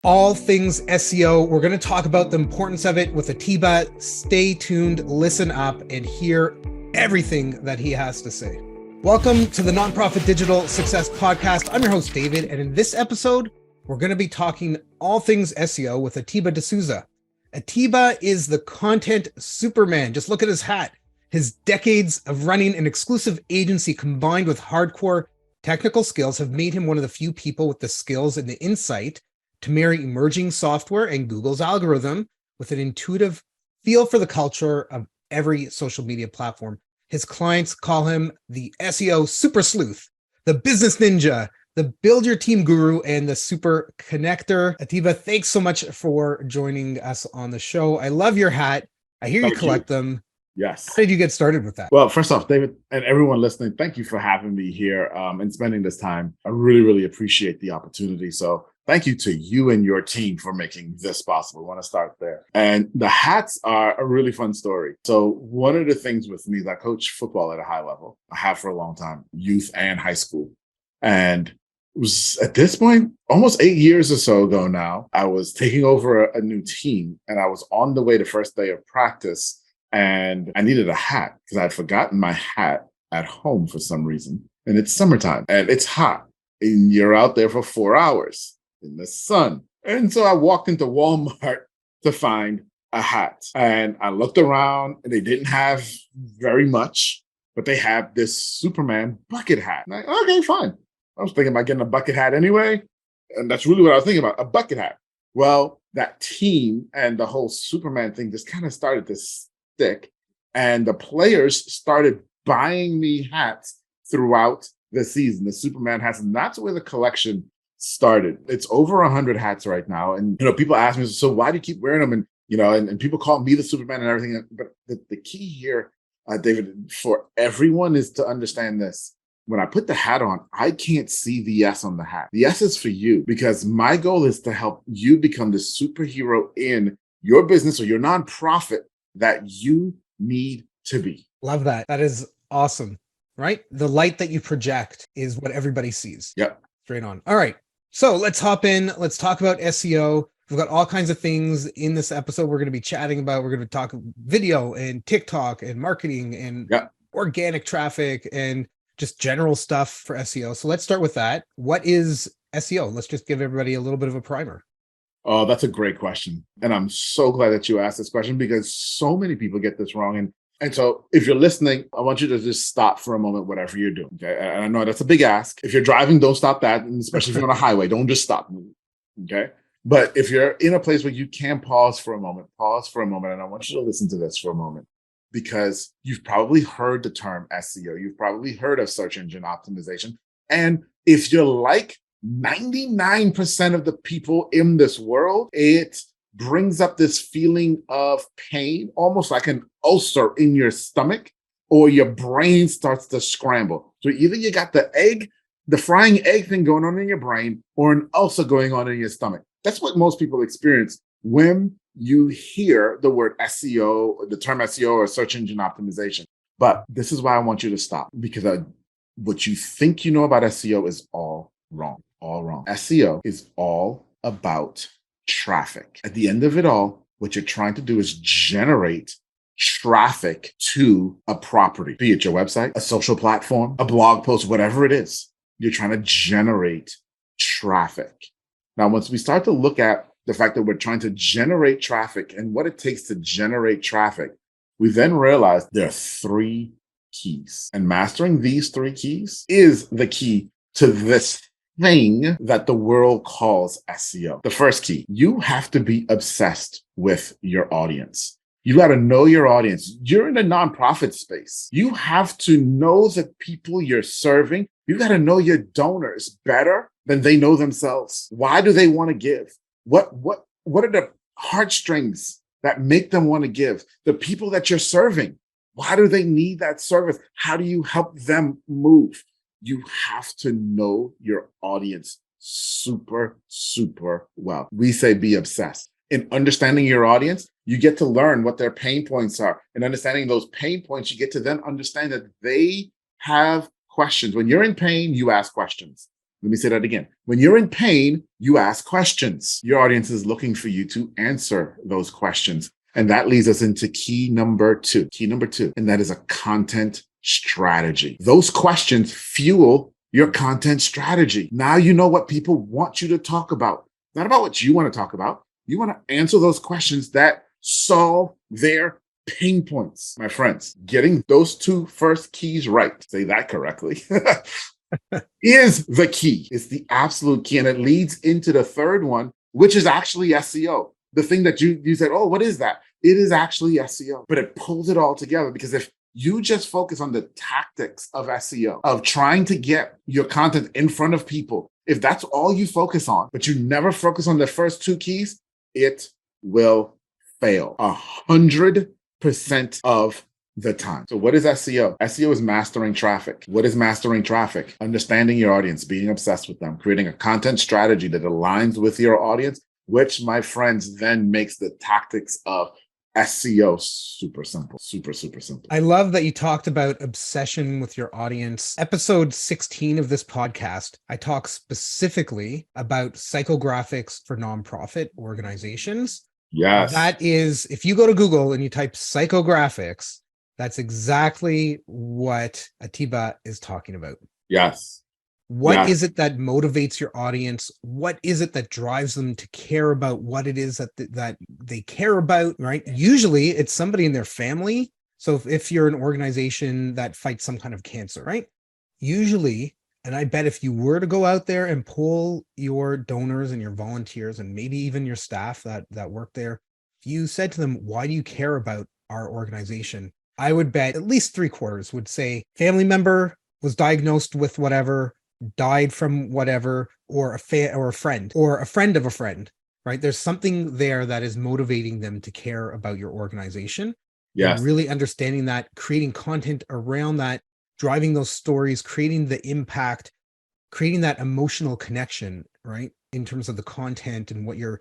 All things SEO. We're going to talk about the importance of it with Atiba. Stay tuned, listen up, and hear everything that he has to say. Welcome to the Nonprofit Digital Success Podcast. I'm your host, David, and in this episode, we're going to be talking all things SEO with Atiba de Souza. Atiba is the content superman. Just look at his hat. His decades of running an exclusive agency combined with hardcore technical skills have made him one of the few people with the skills and the insight to marry emerging software and Google's algorithm with an intuitive feel for the culture of every social media platform. His clients call him the SEO super sleuth, the business ninja, the build your team guru, and the super connector. Atiba, thanks so much for joining us on the show. I love your hat. I hear you collect them. Yes. How did you get started with that? Well, first off, David, and everyone listening, thank you for having me here and spending this time. I really, really appreciate the opportunity. So thank you to you and your team for making this possible. I want to start there. And the hats are a really fun story. So one of the things with me is I coach football at a high level. I have for a long time, youth and high school. And it was at this point, almost 8 years or so ago now, I was taking over a new team and I was on the way to first day of practice. And I needed a hat because I had forgotten my hat at home for some reason. And it's summertime and it's hot and you're out there for 4 hours in the sun. And so I walked into Walmart to find a hat and I looked around and they didn't have very much, but they had this Superman bucket hat. And okay, fine. I was thinking about getting a bucket hat anyway. And that's really what I was thinking about, a bucket hat. Well, that team and the whole Superman thing just kind of started to stick, and the players started buying me hats throughout the season, the Superman hats, and that's where the collection started. It's over 100 hats right now, and people ask me, so why do you keep wearing them? And and people call me the Superman and everything. But the key here, David, for everyone is to understand this. When I put the hat on, I can't see the S on the hat. The S is for you because my goal is to help you become the superhero in your business or your nonprofit that you need to be. Love that. That is awesome, right? The light that you project is what everybody sees. Yep. Straight on. All right. So let's hop in. Let's talk about SEO. We've got all kinds of things in this episode we're going to be chatting about. We're going to talk video and TikTok and marketing and organic traffic and just general stuff for SEO. So let's start with that. What is SEO? Let's just give everybody a little bit of a primer. Oh, that's a great question. And I'm so glad that you asked this question because so many people get this wrong. And so if you're listening, I want you to just stop for a moment, whatever you're doing. Okay. And I know that's a big ask. If you're driving, don't stop that. And especially if you're on a highway, don't just stop. Okay. But if you're in a place where you can pause for a moment. And I want you to listen to this for a moment because you've probably heard the term SEO. You've probably heard of search engine optimization. And if you're like 99% of the people in this world, it brings up this feeling of pain, almost like an ulcer in your stomach, or your brain starts to scramble. So either you got the frying egg thing going on in your brain, or an ulcer going on in your stomach. That's what most people experience when you hear the word SEO, the term SEO or search engine optimization. But this is why I want you to stop, because what you think you know about SEO is all wrong. All wrong. SEO is all about traffic. At the end of it all, what you're trying to do is generate traffic to a property, be it your website, a social platform, a blog post, whatever it is. You're trying to generate traffic. Now, once we start to look at the fact that we're trying to generate traffic and what it takes to generate traffic, we then realize there are 3 keys. And mastering these 3 keys is the key to this thing that the world calls SEO. The first key, you have to be obsessed with your audience. You got to know your audience. You're in a nonprofit space. You have to know the people you're serving. You got to know your donors better than they know themselves. Why do they want to give? What are the heartstrings that make them want to give? The people that you're serving, why do they need that service? How do you help them move? You have to know your audience super, super well. We say be obsessed. In understanding your audience, you get to learn what their pain points are. In understanding those pain points, you get to then understand that they have questions. When you're in pain, you ask questions. Let me say that again. When you're in pain, you ask questions. Your audience is looking for you to answer those questions. And that leads us into key number two, and that is a content strategy. Those questions fuel your content strategy. Now you know what people want you to talk about, not about what you want to talk about. You want to answer those questions that solve their pain points. My friends, getting those two first keys right, say that correctly, is the key. It's the absolute key. And it leads into the third one, which is actually SEO. The thing that you said, oh, what is that? It is actually SEO, but it pulls it all together, because if you just focus on the tactics of SEO, of trying to get your content in front of people, if that's all you focus on, but you never focus on the first two keys, it will fail 100% of the time. So what is SEO? SEO is mastering traffic. What is mastering traffic? Understanding your audience, being obsessed with them, creating a content strategy that aligns with your audience, which, my friends, then makes the tactics of SEO super simple, super simple. I love that you talked about obsession with your audience. Episode 16 of this podcast, I talk specifically about psychographics for nonprofit organizations. Yes. That is, if you go to Google and you type psychographics, that's exactly what Atiba is talking about. Yes. What is it that motivates your audience? What is it that drives them to care about what it is that they care about, right? Usually it's somebody in their family. So if you're an organization that fights some kind of cancer, right? Usually, and I bet if you were to go out there and poll your donors and your volunteers and maybe even your staff that work there, if you said to them, why do you care about our organization? I would bet at least 3/4 would say family member was diagnosed with whatever, died from whatever, or a friend of a friend, right? There's something there that is motivating them to care about your organization. Yes. And really understanding that, creating content around that, driving those stories, creating the impact, creating that emotional connection, right? In terms of the content and what you're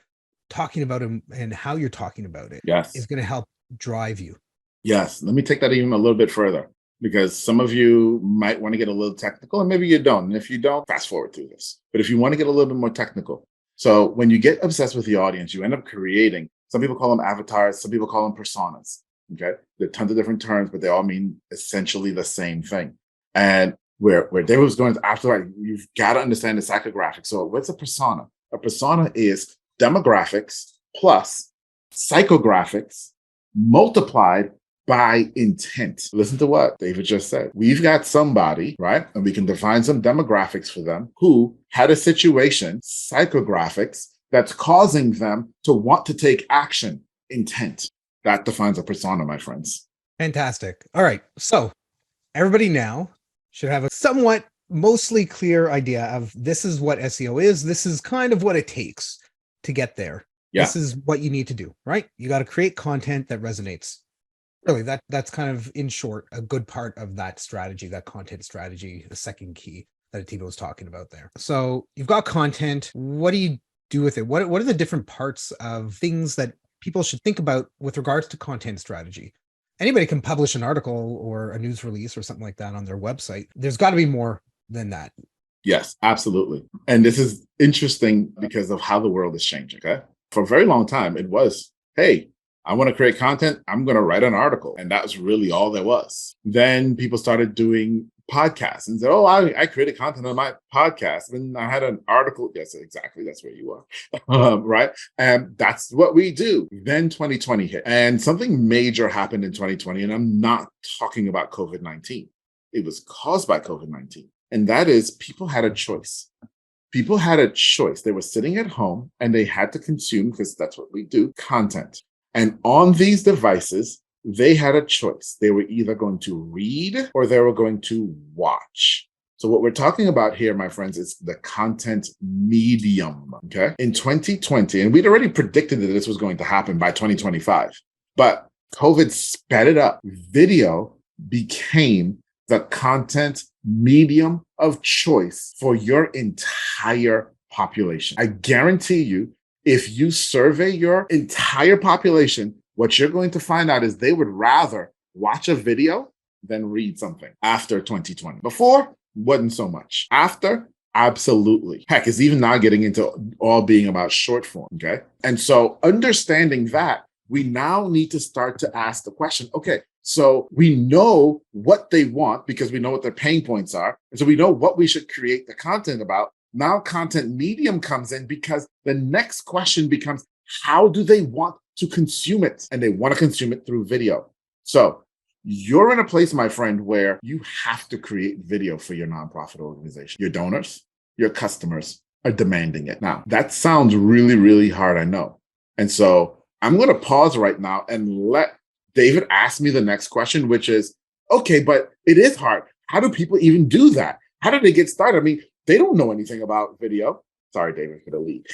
talking about and how you're talking about it, is going to help drive you. Yes. Let me take that even a little bit further, because some of you might want to get a little technical, and maybe you don't. And if you don't, fast forward through this. But if you want to get a little bit more technical, so when you get obsessed with the audience, you end up creating, some people call them avatars, some people call them personas. Okay. There are tons of different terms, but they all mean essentially the same thing. And where David was going after, you've got to understand the psychographics. So what's a persona? A persona is demographics plus psychographics multiplied by intent. Listen to what David just said. We've got somebody, right? And we can define some demographics for them who had a situation, psychographics, that's causing them to want to take action. Intent. That defines a persona, my friends. Fantastic. All right. So everybody now should have a somewhat mostly clear idea of this is what SEO is. This is kind of what it takes to get there. Yeah. This is what you need to do, right? You got to create content that resonates. Really, that's kind of, in short, a good part of that strategy, that content strategy, the second key that Atiba was talking about there. So you've got content. What do you do with it? What are the different parts of things that people should think about with regards to content strategy? Anybody can publish an article or a news release or something like that on their website. There's got to be more than that. Yes, absolutely. And this is interesting because of how the world is changing. Okay. For a very long time, it was, hey, I want to create content. I'm going to write an article. And that was really all there was. Then people started doing podcasts and said, oh, I created content on my podcast. And I had an article. Yes, exactly. That's where you are. Right. And that's what we do. Then 2020 hit and something major happened in 2020. And I'm not talking about COVID-19. It was caused by COVID-19. And that is, people had a choice. People had a choice. They were sitting at home and they had to consume, because that's what we do, content. And on these devices, they had a choice. They were either going to read or they were going to watch. So what we're talking about here, my friends, is the content medium, okay? In 2020, and we'd already predicted that this was going to happen by 2025, but COVID sped it up. Video became the content medium of choice for your entire population. I guarantee you, if you survey your entire population, what you're going to find out is they would rather watch a video than read something after 2020. Before, wasn't so much. After, Absolutely. Heck, it's even now getting into all being about short form. Okay. And so understanding that, we now need to start to ask the question, okay, so we know what they want because we know what their pain points are. And so we know what we should create the content about. Now content medium comes in because the next question becomes, how do they want to consume it? And they want to consume it through video. So you're in a place, my friend, where you have to create video for your nonprofit organization. Your donors, your customers are demanding it. Now, that sounds really, really hard, I know. And so I'm going to pause right now and let David ask me the next question, which is, okay, but it is hard. How do people even do that? How do they get started? I mean, they don't know anything about video. Sorry, David, for the lead.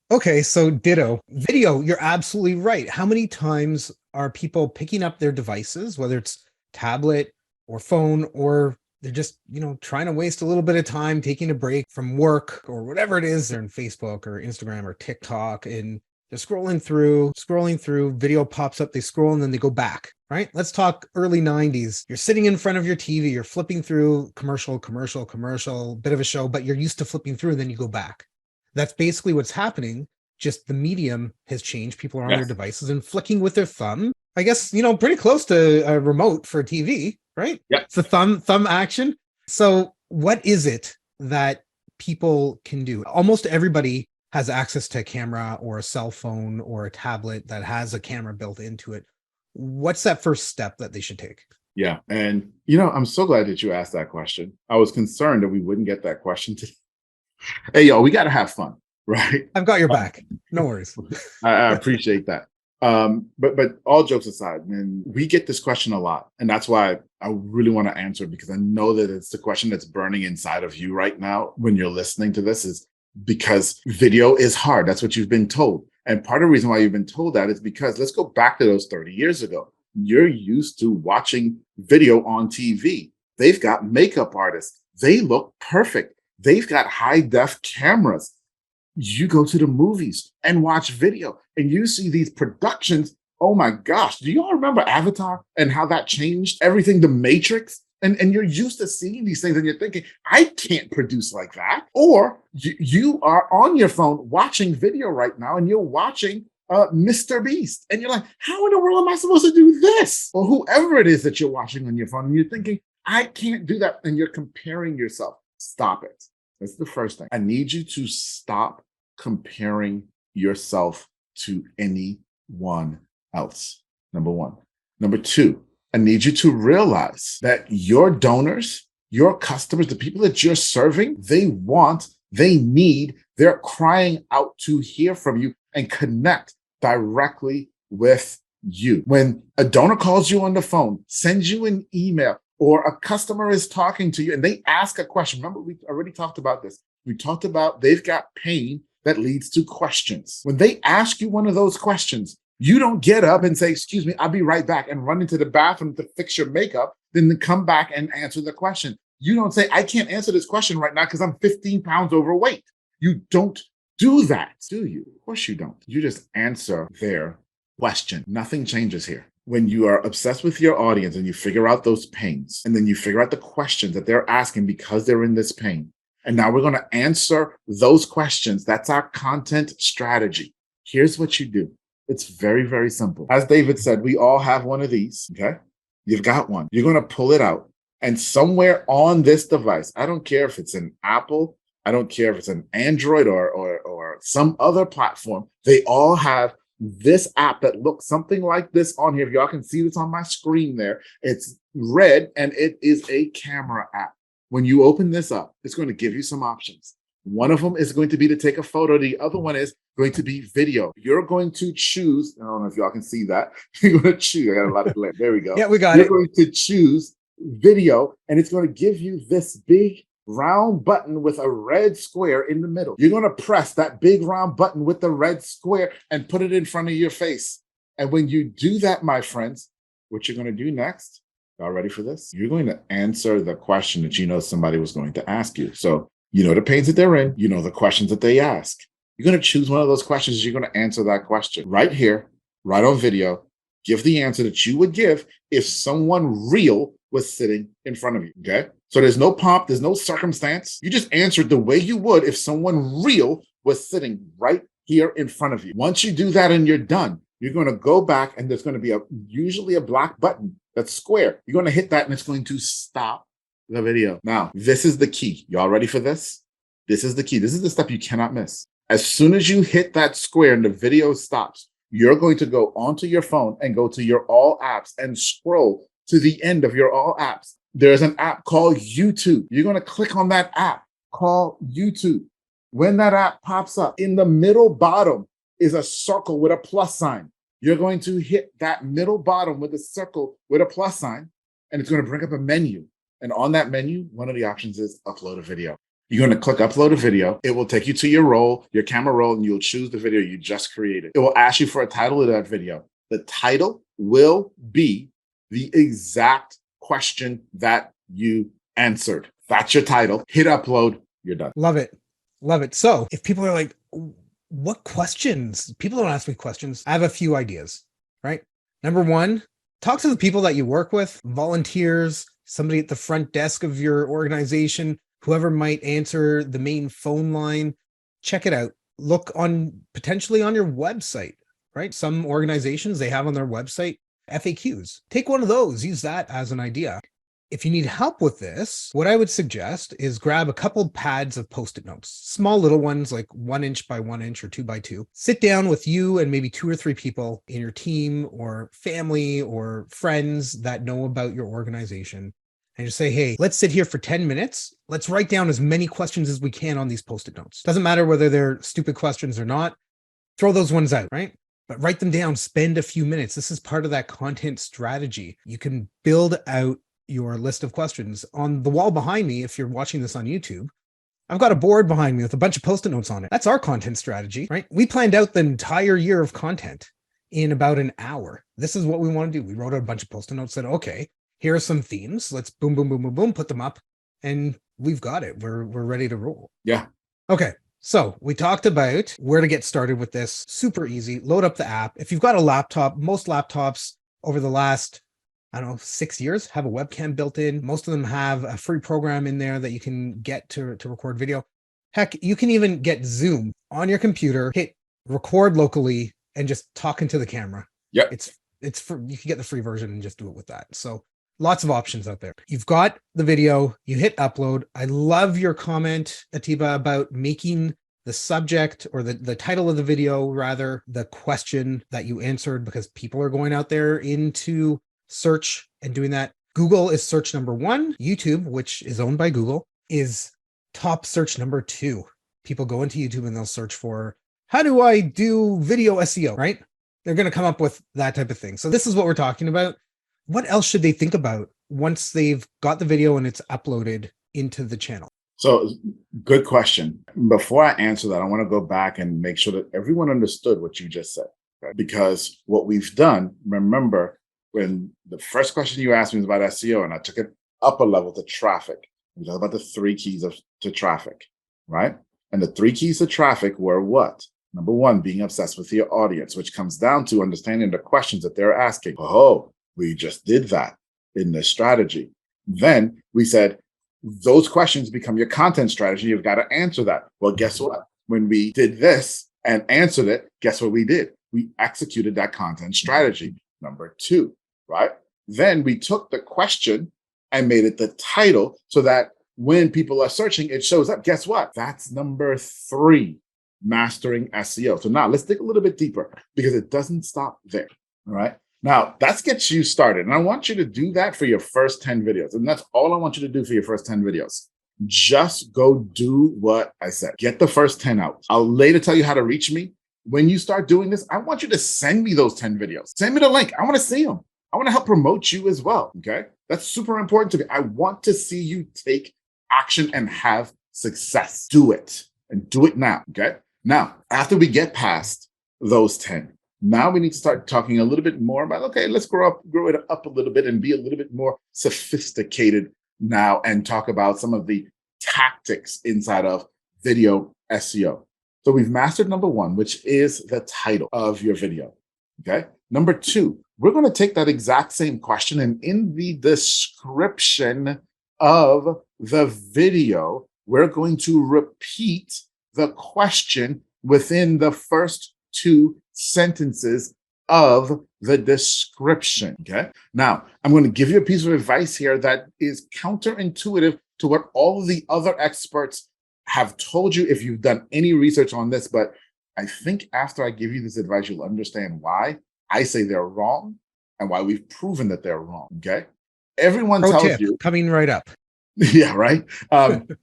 Okay, so ditto. Video, you're absolutely right. How many times are people picking up their devices, whether it's tablet or phone, or they're just, trying to waste a little bit of time taking a break from work or whatever it is. They're in Facebook or Instagram or TikTok, and they're scrolling through, video pops up, they scroll, and then they go back, right? Let's talk early 90s. You're sitting in front of your TV, you're flipping through commercial, bit of a show, but you're used to flipping through, and then you go back. That's basically what's happening. Just the medium has changed. People are on their devices and flicking with their thumb. I guess, pretty close to a remote for a TV, right? Yeah. It's a thumb action. So what is it that people can do? Almost everybody has access to a camera or a cell phone or a tablet that has a camera built into it. What's that first step that they should take? Yeah. And, I'm so glad that you asked that question. I was concerned that we wouldn't get that question today. Hey, yo, we got to have fun, right? I've got your back. No worries. I appreciate that. But all jokes aside, man, we get this question a lot. And that's why I really want to answer it, because I know that it's the question that's burning inside of you right now when you're listening to this, is because video is hard. That's what you've been told. And part of the reason why you've been told that is because, let's go back to those 30 years ago. You're used to watching video on TV. They've got makeup artists. They look perfect. They've got high def cameras. You go to the movies and watch video and you see these productions. Oh my gosh. Do you all remember Avatar and how that changed everything? The Matrix. And you're used to seeing these things and you're thinking, I can't produce like that. Or you are on your phone watching video right now and you're watching Mr. Beast. And you're like, how in the world am I supposed to do this? Or whoever it is that you're watching on your phone, and you're thinking, I can't do that. And you're comparing yourself. Stop it. That's the first thing. I need you to stop comparing yourself to anyone else. Number one. Number two, I need you to realize that your donors, your customers, the people that you're serving, they need, they're crying out to hear from you and connect directly with you. When a donor calls you on the phone, sends you an email, or a customer is talking to you and they ask a question. Remember, we already talked about this. We talked about they've got pain that leads to questions. When they ask you one of those questions, you don't get up and say, excuse me, I'll be right back, and run into the bathroom to fix your makeup, then to come back and answer the question. You don't say, I can't answer this question right now because I'm 15 pounds overweight. You don't do that, do you? Of course you don't. You just answer their question. Nothing changes here. When you are obsessed with your audience and you figure out those pains, and then you figure out the questions that they're asking because they're in this pain, and now we're going to answer those questions. That's our content strategy. Here's what you do. It's very, very simple. As David said, we all have one of these, okay? You've got one. You're going to pull it out. And somewhere on this device, I don't care if it's an Apple, I don't care if it's an Android or some other platform, they all have this app that looks something like this on here. If y'all can see this on my screen there, it's red and it is a camera app. When you open this up, it's going to give you some options. One of them is going to be to take a photo. The other one is going to be video. You're going to choose, I don't know if y'all can see that. You're going to choose, I got a lot of glare. There we go. Yeah, we got You're going to choose video, and it's going to give you this big round button with a red square in the middle. You're going to press that big round button with the red square and put it in front of your face. And when you do that, my friends, what you're going to do next, y'all ready for this? You're going to answer the question that you know somebody was going to ask you. So you know the pains that they're in, you know the questions that they ask. You're going to choose one of those questions. You're going to answer that question right here, right on video. Give the answer that you would give if someone real was sitting in front of you. Okay. So there's no pomp, there's no circumstance. You just answered the way you would if someone real was sitting right here in front of you. Once you do that and you're done, you're going to go back and there's going to be usually a black button that's square. You're going to hit that and it's going to stop the video. Now, this is the key. Y'all ready for this? This is the key. This is the step you cannot miss. As soon as you hit that square and the video stops, you're going to go onto your phone and go to your all apps and scroll to the end of your all apps. There's an app called YouTube. You're going to click on that app called YouTube. When that app pops up, in the middle bottom is a circle with a plus sign. You're going to hit that middle bottom with a circle with a plus sign, and it's going to bring up a menu. And on that menu, one of the options is upload a video. You're going to click upload a video. It will take you to your roll, your camera roll, and you'll choose the video you just created. It will ask you for a title of that video. The title will be the exact question that you answered. That's your title. Hit upload. You're done. Love it. Love it. So if people are like, what questions? People don't ask me questions. I have a few ideas, right? Number one, talk to the people that you work with, volunteers, somebody at the front desk of your organization, whoever might answer the main phone line. Check it out. Look on potentially on your website, right? Some organizations, they have on their website FAQs. Take one of those, use that as an idea. If you need help with this, what I would suggest is grab a couple pads of Post-it notes, small little ones like 1 inch by 1 inch or 2 by 2. Sit down with you and maybe 2 or 3 people in your team or family or friends that know about your organization. And just say, hey, let's sit here for 10 minutes. Let's write down as many questions as we can on these Post-it notes. Doesn't matter whether they're stupid questions or not. Throw those ones out, right? But write them down, spend a few minutes. This is part of that content strategy. You can build out your list of questions. On the wall behind me, if you're watching this on YouTube, I've got a board behind me with a bunch of Post-it notes on it. That's our content strategy, right? We planned out the entire year of content in about an hour. This is what we want to do. We wrote out a bunch of Post-it notes, said, okay, here are some themes. Let's boom, boom, boom, boom, boom, put them up, and we've got it. We're ready to roll. Yeah. Okay. So we talked about where to get started with this. Super easy. Load up the app. If you've got a laptop, most laptops over the last 6 years have a webcam built in. Most of them have a free program in there that you can get to record video. Heck, you can even get Zoom on your computer, hit record locally, and just talk into the camera. Yep. It's for, you can get the free version and just do it with that. So lots of options out there. You've got the video, you hit upload. I love your comment, Atiba, about making the subject or the title of the video, rather, the question that you answered, because people are going out there into search and doing that. Google is search number 1. YouTube, which is owned by Google, is top search number 2. People go into YouTube and they'll search for, how do I do video SEO, right? They're going to come up with that type of thing. So this is what we're talking about. What else should they think about once they've got the video and it's uploaded into the channel? So good question. Before I answer that, I want to go back and make sure that everyone understood what you just said. Okay? Because what we've done, remember, when the first question you asked me was about SEO, and I took it up a level to traffic. We talked about the 3 keys to traffic, right? And the 3 keys to traffic were what? Number 1, being obsessed with your audience, which comes down to understanding the questions that they're asking. Oh, we just did that in this strategy. Then we said, those questions become your content strategy. You've got to answer that. Well, guess what? When we did this and answered it, guess what we did? We executed that content strategy. Number 2, right? Then we took the question and made it the title so that when people are searching, it shows up. Guess what? That's number 3, mastering SEO. So now let's dig a little bit deeper, because it doesn't stop there. All right. Now that gets you started. And I want you to do that for your first 10 videos. And that's all I want you to do for your first 10 videos. Just go do what I said. Get the first 10 out. I'll later tell you how to reach me. When you start doing this, I want you to send me those 10 videos. Send me the link. I want to see them. I want to help promote you as well. Okay. That's super important to me. I want to see you take action and have success. Do it, and do it now. Okay. Now, after we get past those 10, now we need to start talking a little bit more about, okay, let's grow it up a little bit and be a little bit more sophisticated now, and talk about some of the tactics inside of video SEO. So we've mastered number 1, which is the title of your video. Okay. Number two, we're going to take that exact same question and in the description of the video, we're going to repeat the question within the first two sentences of the description. Okay. Now, I'm going to give you a piece of advice here that is counterintuitive to what all of the other experts have told you if you've done any research on this. But I think after I give you this advice, you'll understand why I say they're wrong and why we've proven that they're wrong. Okay. Everyone Pro tells tip you. coming right up. Yeah, right.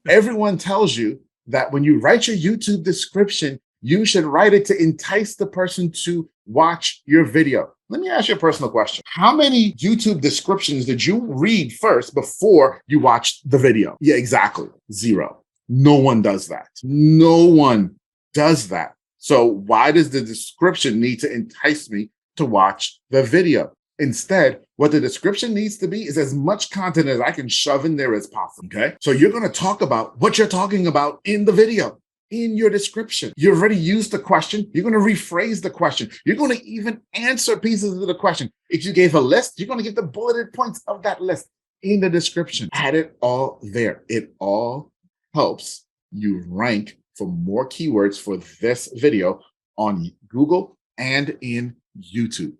Everyone tells you that when you write your YouTube description, you should write it to entice the person to watch your video. Let me ask you a personal question. How many YouTube descriptions did you read first before you watched the video? Yeah, exactly. Zero. No one does that. No one does that. So why does the description need to entice me to watch the video? Instead, what the description needs to be is as much content as I can shove in there as possible. Okay. So you're going to talk about what you're talking about in the video, in your description. You've already used the question. You're going to rephrase the question. You're going to even answer pieces of the question. If you gave a list, you're going to give the bulleted points of that list in the description. Add it all there. It all helps you rank for more keywords for this video on Google and in YouTube.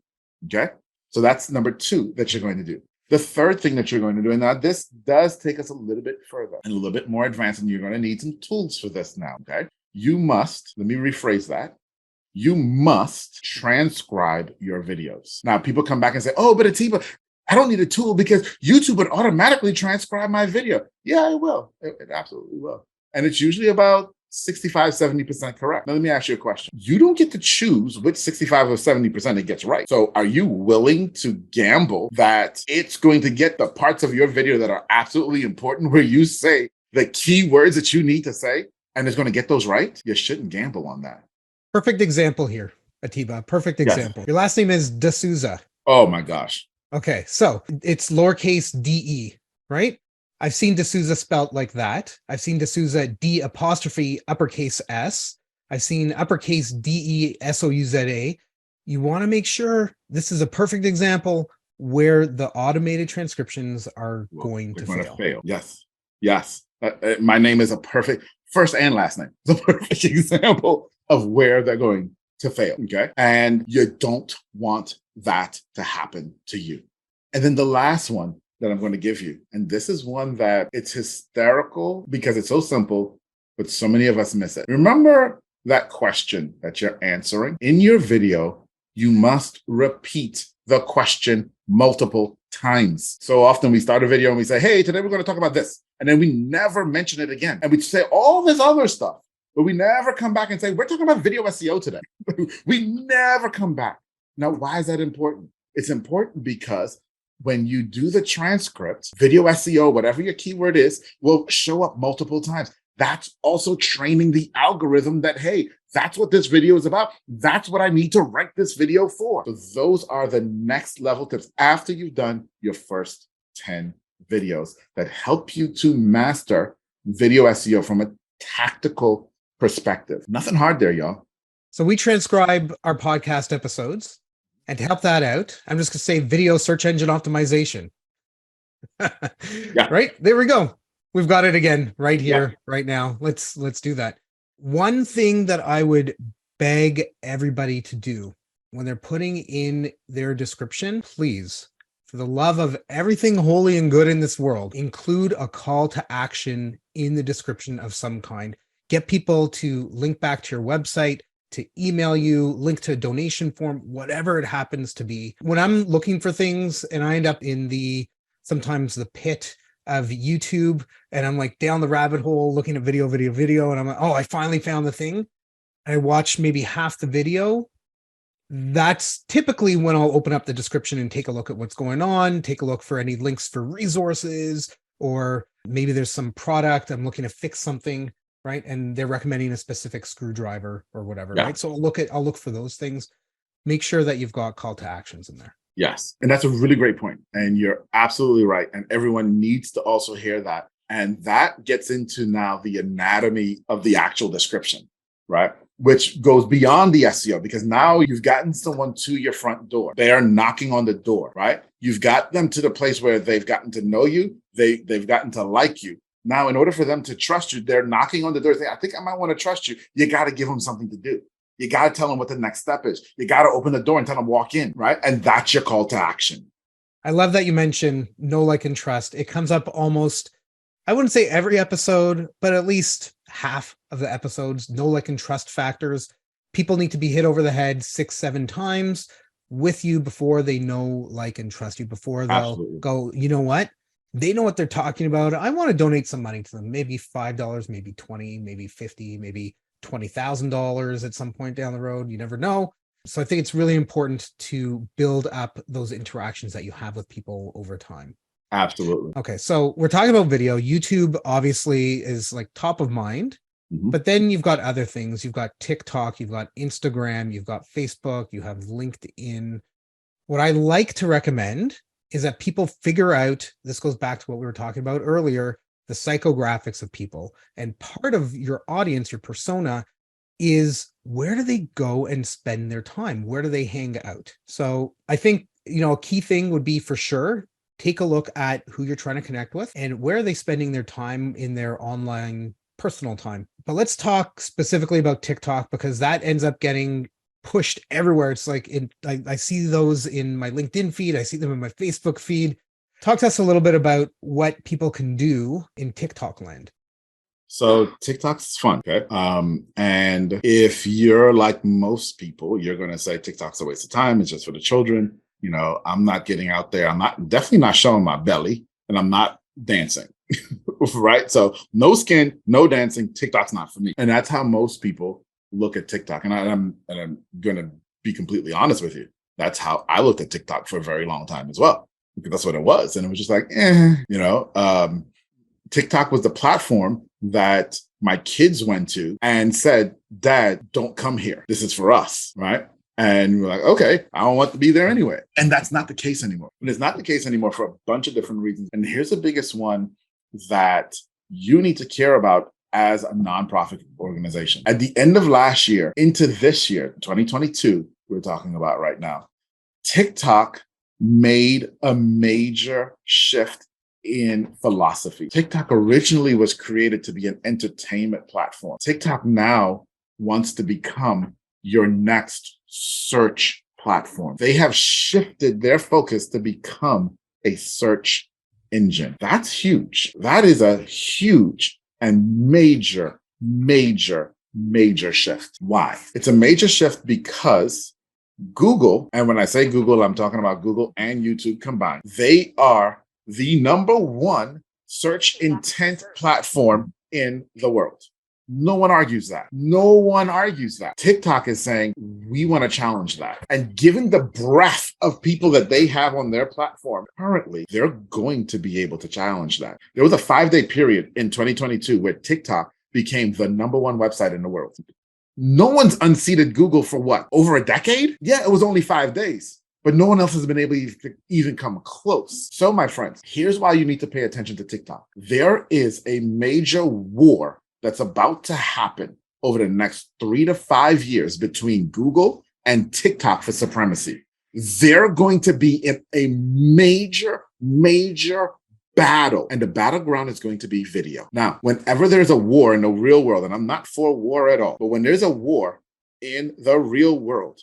Okay. So that's number two that you're going to do. The third thing that you're going to do, and now this does take us a little bit further and a little bit more advanced, and you're going to need some tools for this now, okay? You must, let me rephrase that. You must transcribe your videos. Now, people come back and say, oh, but Atiba, I don't need a tool because YouTube would automatically transcribe my video. Yeah, it will. It absolutely will. And it's usually about 65, 70% correct. Now, let me ask you a question. You don't get to choose which 65 or 70% it gets right. So are you willing to gamble that it's going to get the parts of your video that are absolutely important where you say the key words that you need to say and it's going to get those right? You shouldn't gamble on that. Perfect example here, Atiba. Perfect example. Yes. Your last name is De Souza. Oh my gosh. Okay, so it's lowercase de, right? I've seen De Souza spelled like that. I've seen De Souza D apostrophe uppercase S. I've seen uppercase DESOUZA. You want to make sure this is a perfect example where the automated transcriptions are going to fail. Yes. Yes. My name is a perfect first and last name. It's a perfect example of where they're going to fail. Okay. And you don't want that to happen to you. And then the last one that I'm going to give you. And this is one that it's hysterical because it's so simple, but so many of us miss it. Remember that question that you're answering? In your video, you must repeat the question multiple times. So often we start a video and we say, hey, today we're going to talk about this. And then we never mention it again. And we say all this other stuff, but we never come back and say, we're talking about video SEO today. We never come back. Now, why is that important? It's important because when you do the transcript, video SEO, whatever your keyword is, will show up multiple times. That's also training the algorithm that, hey, that's what this video is about. That's what I need to rank this video for. So those are the next level tips after you've done your first 10 videos that help you to master video SEO from a tactical perspective. Nothing hard there, y'all. So we transcribe our podcast episodes. And to help that out, I'm just going to say video search engine optimization. Yeah. Right? There we go. We've got it again right here, right now. Let's do that. One thing that I would beg everybody to do when they're putting in their description, please, for the love of everything holy and good in this world, include a call to action in the description of some kind. Get people to link back to your website, to email you, link to a donation form, whatever it happens to be. When I'm looking for things and I end up in sometimes the pit of YouTube and I'm like down the rabbit hole looking at video, and I'm like, oh, I finally found the thing. I watch maybe half the video. That's typically when I'll open up the description and take a look at what's going on, take a look for any links for resources, or maybe there's some product, I'm looking to fix something. Right. And they're recommending a specific screwdriver or whatever. Yeah. Right. So I'll look for those things. Make sure that you've got call to actions in there. Yes. And that's a really great point. And you're absolutely right. And everyone needs to also hear that. And that gets into now the anatomy of the actual description. Right. which goes beyond the SEO, because now you've gotten someone to your front door. They are knocking on the door, right? You've got them to the place where they've gotten to know you. They've gotten to like you. Now, in order for them to trust you, they're knocking on the door saying, I think I might want to trust you. You got to give them something to do. You got to tell them what the next step is. You got to open the door and tell them walk in, right? And that's your call to action. I love that you mentioned know, like, and trust. It comes up almost, I wouldn't say every episode, but at least half of the episodes, know, like, and trust factors. People need to be hit over the head 6-7 times with you before they know, like, and trust you, before they'll Absolutely. go, you know what? They know what they're talking about. I want to donate some money to them, maybe $5, maybe 20, maybe 50, maybe $20,000 at some point down the road. You never know. So I think it's really important to build up those interactions that you have with people over time. Absolutely. Okay, so we're talking about video. YouTube obviously is like top of mind, but then you've got other things. You've got TikTok, you've got Instagram, you've got Facebook, you have LinkedIn. What I like to recommend is that people figure out, this goes back to what we were talking about earlier, the psychographics of people. And part of your audience, your persona, is where do they go and spend their time? Where do they hang out? So I think, a key thing would be, for sure, take a look at who you're trying to connect with and where are they spending their time in their online personal time. But let's talk specifically about TikTok, because that ends up getting pushed everywhere. It's like I see those in my LinkedIn feed. I see them in my Facebook feed. Talk to us a little bit about what people can do in TikTok land. So TikTok's fun, okay? And if you're like most people, you're going to say TikTok's a waste of time. It's just for the children. I'm not getting out there. Definitely not showing my belly, and I'm not dancing, right? So no skin, no dancing. TikTok's not for me. And that's how most people look at TikTok. And I'm going to be completely honest with you. That's how I looked at TikTok for a very long time as well, because that's what it was. And it was just like, TikTok was the platform that my kids went to and said, Dad, don't come here. This is for us, right? And we're like, okay, I don't want to be there anyway. And that's not the case anymore. And it's not the case anymore for a bunch of different reasons. And here's the biggest one that you need to care about as a nonprofit organization. At the end of last year into this year, 2022, we're talking about right now, TikTok made a major shift in philosophy. TikTok originally was created to be an entertainment platform. TikTok now wants to become your next search platform. They have shifted their focus to become a search engine. That's huge. That is a huge and major shift. Why? It's a major shift because Google, and when I say Google, I'm talking about Google and YouTube combined, they are the number one search intent platform in the world. No one argues that. No one argues that. TikTok is saying, we want to challenge that. And given the breadth of people that they have on their platform currently, they're going to be able to challenge that. There was a 5-day period in 2022 where TikTok became the number one website in the world. No one's unseated Google for what? Over a decade? Yeah, it was only 5 days. But no one else has been able to even come close. So, my friends, here's why you need to pay attention to TikTok. There is a major war that's about to happen over the next 3 to 5 years between Google and TikTok for supremacy. They're going to be in a major battle, and the battleground is going to be video. Now, whenever there's a war in the real world, and I'm not for war at all, but when there's a war in the real world,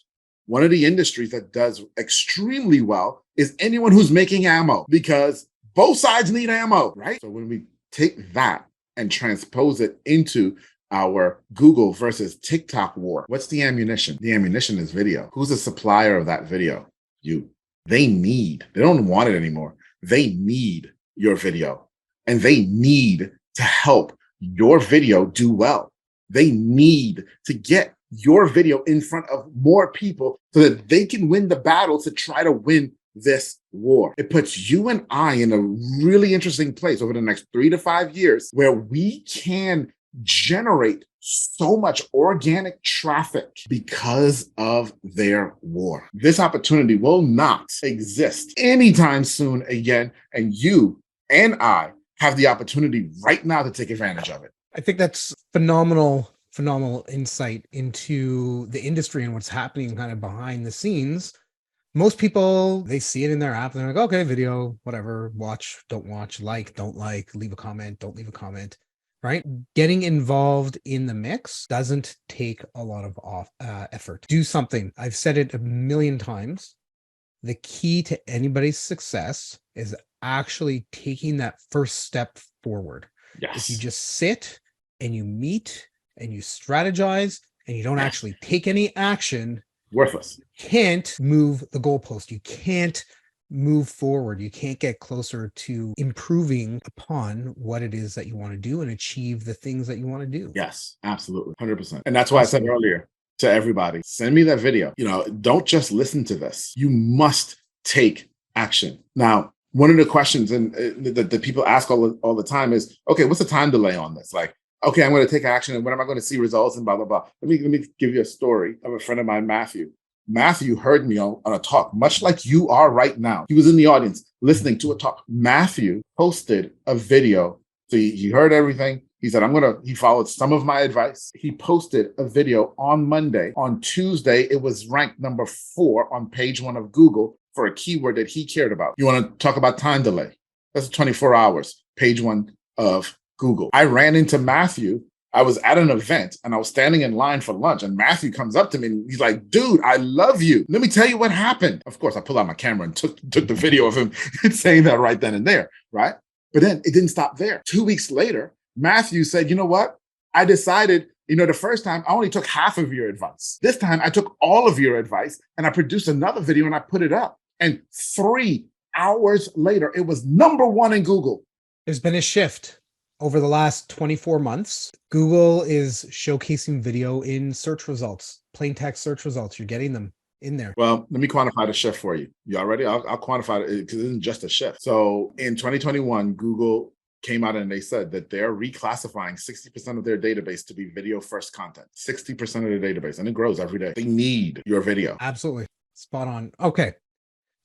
one of the industries that does extremely well is anyone who's making ammo, because both sides need ammo, right? So when we take that and transpose it into our Google versus TikTok war, what's the ammunition? The ammunition is video. Who's the supplier of that video? You. They don't want it anymore. They need your video, and they need to help your video do well. They need to get your video in front of more people so that they can win the battle to try to win this war. It puts you and I in a really interesting place over the next 3 to 5 years where we can generate so much organic traffic because of their war. This opportunity will not exist anytime soon again, and you and I have the opportunity right now to take advantage of it. I think that's phenomenal phenomenal insight into the industry and what's happening kind of behind the scenes. Most people, they see it in their app and they're like, okay, video, whatever, watch, don't watch, like, don't like, leave a comment, don't leave a comment, right? Getting involved in the mix doesn't take a lot of effort. Do something. I've said it a million times. The key to anybody's success is actually taking that first step forward. Yes. If you just sit and you meet and you strategize and you don't actually take any action, worthless. You can't move the goalpost. You can't move forward. You can't get closer to improving upon what it is that you want to do and achieve the things that you want to do. Yes, absolutely. 100%. And that's why I said earlier to everybody, send me that video. Don't just listen to this. You must take action. Now, one of the questions that people ask all the time is, okay, what's the time delay on this? Like, okay, I'm going to take action, and when am I going to see results, and blah, blah, blah. Let me give you a story of a friend of mine, Matthew. Matthew heard me on a talk, much like you are right now. He was in the audience listening to a talk. Matthew posted a video. So he heard everything. He said, he followed some of my advice. He posted a video on Monday. On Tuesday, it was ranked number 4 on page 1 of Google for a keyword that he cared about. You want to talk about time delay? That's 24 hours, page 1 of Google. I ran into Matthew. I was at an event and I was standing in line for lunch, and Matthew comes up to me and he's like, dude, I love you. Let me tell you what happened. Of course, I pulled out my camera and took the video of him saying that right then and there, right? But then it didn't stop there. 2 weeks later, Matthew said, you know what? I decided, the first time I only took half of your advice. This time I took all of your advice and I produced another video and I put it up. And 3 hours later, it was number 1 in Google. There's been a shift over the last 24 months. Google is showcasing video in search results, plain text search results. You're getting them in there. Well, let me quantify the shift for you. You all ready? I'll quantify it because it isn't just a shift. So in 2021, Google came out and they said that they're reclassifying 60% of their database to be video first content. 60% of their database, and it grows every day. They need your video. Absolutely. Spot on. Okay.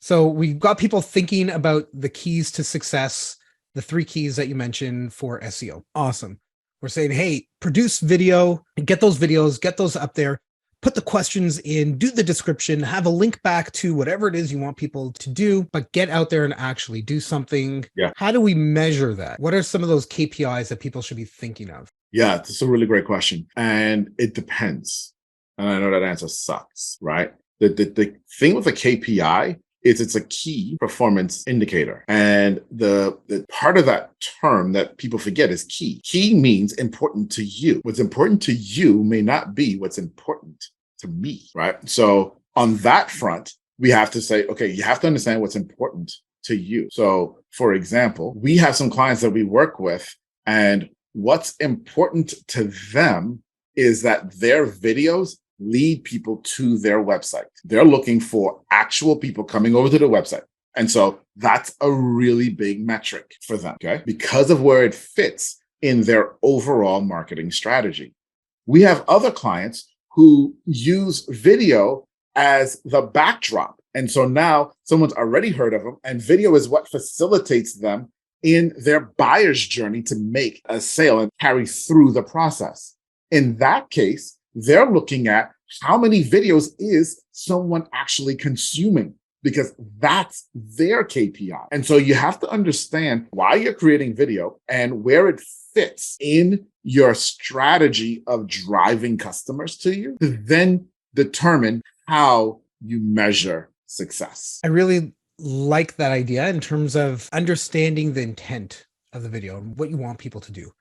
So we've got people thinking about the keys to success, the 3 keys that you mentioned for SEO. Awesome. We're saying, hey, produce video and get those videos, get those up there, put the questions in, do the description, have a link back to whatever it is you want people to do, but get out there and actually do something. Yeah. How do we measure that? What are some of those KPIs that people should be thinking of? Yeah, it's a really great question. And it depends. And I know that answer sucks, right? The thing with a KPI is it's a key performance indicator. And the part of that term that people forget is key. Key means important to you. What's important to you may not be what's important to me, right? So on that front, we have to say, okay, you have to understand what's important to you. So for example, we have some clients that we work with, and what's important to them is that their videos lead people to their website. They're looking for actual people coming over to the website. And so that's a really big metric for them, okay? Because of where it fits in their overall marketing strategy. We have other clients who use video as the backdrop. And so now someone's already heard of them, and video is what facilitates them in their buyer's journey to make a sale and carry through the process. In that case, they're looking at how many videos is someone actually consuming, because that's their KPI. And so you have to understand why you're creating video and where it fits in your strategy of driving customers to you to then determine how you measure success. I really like that idea in terms of understanding the intent of the video and what you want people to do.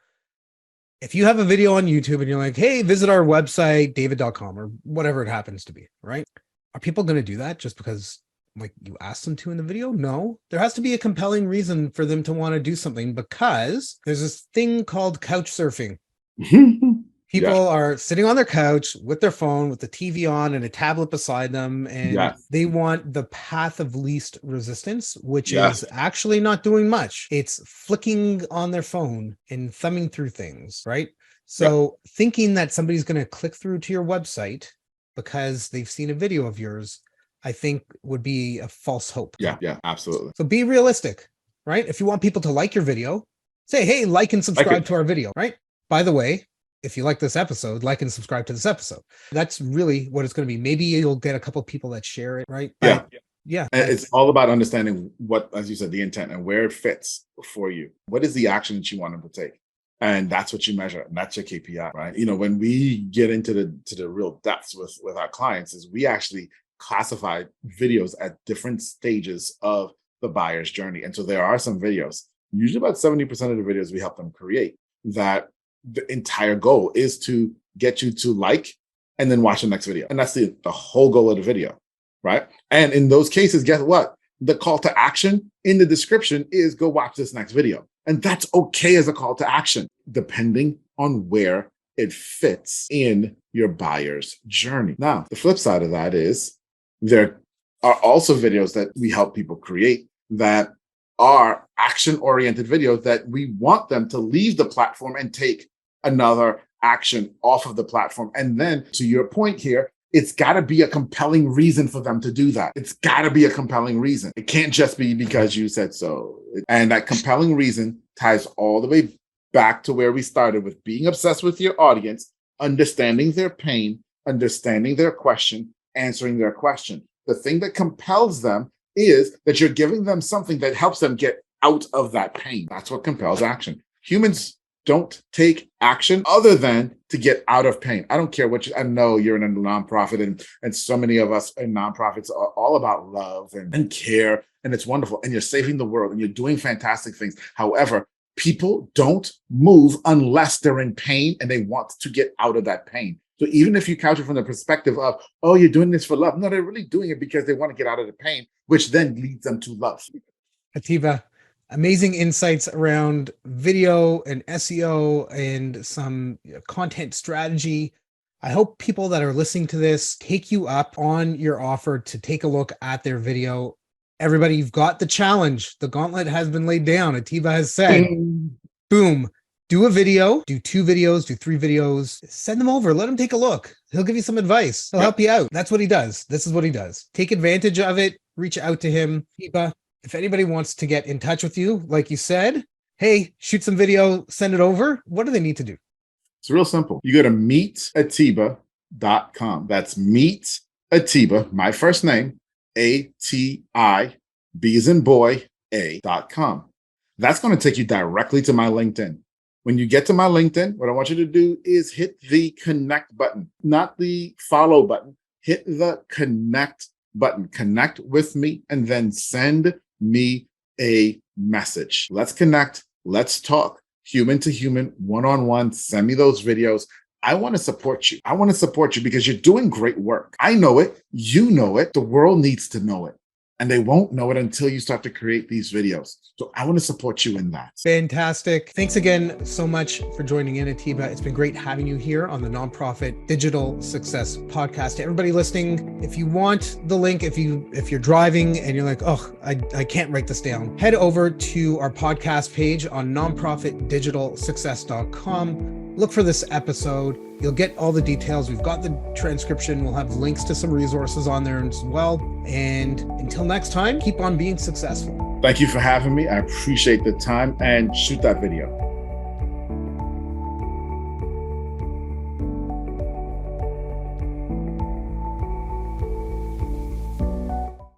If you have a video on YouTube and you're like, hey, visit our website, david.com, or whatever it happens to be, right? Are people going to do that just because you asked them to in the video? No, there has to be a compelling reason for them to want to do something, because there's this thing called couch surfing. People are sitting on their couch with their phone, with the TV on and a tablet beside them, and they want the path of least resistance, which is actually not doing much. It's flicking on their phone and thumbing through things, right? So thinking that somebody's going to click through to your website because they've seen a video of yours, I think would be a false hope. Yeah, absolutely. So be realistic, right? If you want people to like your video, say, hey, like and subscribe to our video, right? By the way, if you like this episode, like and subscribe to this episode. That's really what it's going to be. Maybe you'll get a couple of people that share it, right? Yeah. Yeah. And it's all about understanding what, as you said, the intent and where it fits for you. What is the action that you want them to take? And that's what you measure. And that's your KPI, right? When we get into the real depths with our clients, is we actually classify videos at different stages of the buyer's journey. And so there are some videos, usually about 70% of the videos we help them create, that the entire goal is to get you to like and then watch the next video. And that's the whole goal of the video, right? And in those cases, guess what? The call to action in the description is go watch this next video. And that's okay as a call to action, depending on where it fits in your buyer's journey. Now, the flip side of that is there are also videos that we help people create that are action-oriented videos that we want them to leave the platform and take another action off of the platform. And then, to your point here, it's got to be a compelling reason for them to do that. It's got to be a compelling reason. It can't just be because you said so. And that compelling reason ties all the way back to where we started with being obsessed with your audience, understanding their pain, understanding their question, answering their question. The thing that compels them is that you're giving them something that helps them get out of that pain. That's what compels action. Humans don't take action other than to get out of pain. I don't care I know you're in a nonprofit and so many of us in nonprofits are all about love and care, and it's wonderful. And you're saving the world and you're doing fantastic things. However, people don't move unless they're in pain and they want to get out of that pain. So even if you couch it from the perspective of, oh, you're doing this for love. No, they're really doing it because they want to get out of the pain, which then leads them to love. Atiba, amazing insights around video and SEO and some content strategy. I hope people that are listening to this take you up on your offer to take a look at their video. Everybody, you've got the challenge. The gauntlet has been laid down. Atiba has said, boom, do a video, do 2 videos, do 3 videos, send them over, let him take a look. He'll give you some advice. He'll help you out. That's what he does. This is what he does. Take advantage of it. Reach out to him. Atiba, if anybody wants to get in touch with you, like you said, hey, shoot some video, send it over. What do they need to do? It's real simple. You go to meetatiba.com. That's Meet Atiba, my first name, A-T-I, B as in boy, A.com. That's going to take you directly to my LinkedIn. When you get to my LinkedIn, what I want you to do is hit the connect button, not the follow button. Hit the connect button. Connect with me and then send me a message. Let's connect. Let's talk. Human to human, one-on-one. Send me those videos. I want to support you. I want to support you because you're doing great work. I know it. You know it. The world needs to know it. And they won't know it until you start to create these videos. So I want to support you in that. Fantastic. Thanks again so much for joining in, Atiba. It's been great having you here on the Nonprofit Digital Success Podcast. To everybody listening, if you want the link, if you're driving and you're like, oh, I can't write this down, head over to our podcast page on nonprofitdigitalsuccess.com. Look for this episode. You'll get all the details. We've got the transcription. We'll have links to some resources on there as well. And until next time, keep on being successful. Thank you for having me. I appreciate the time, and shoot that video.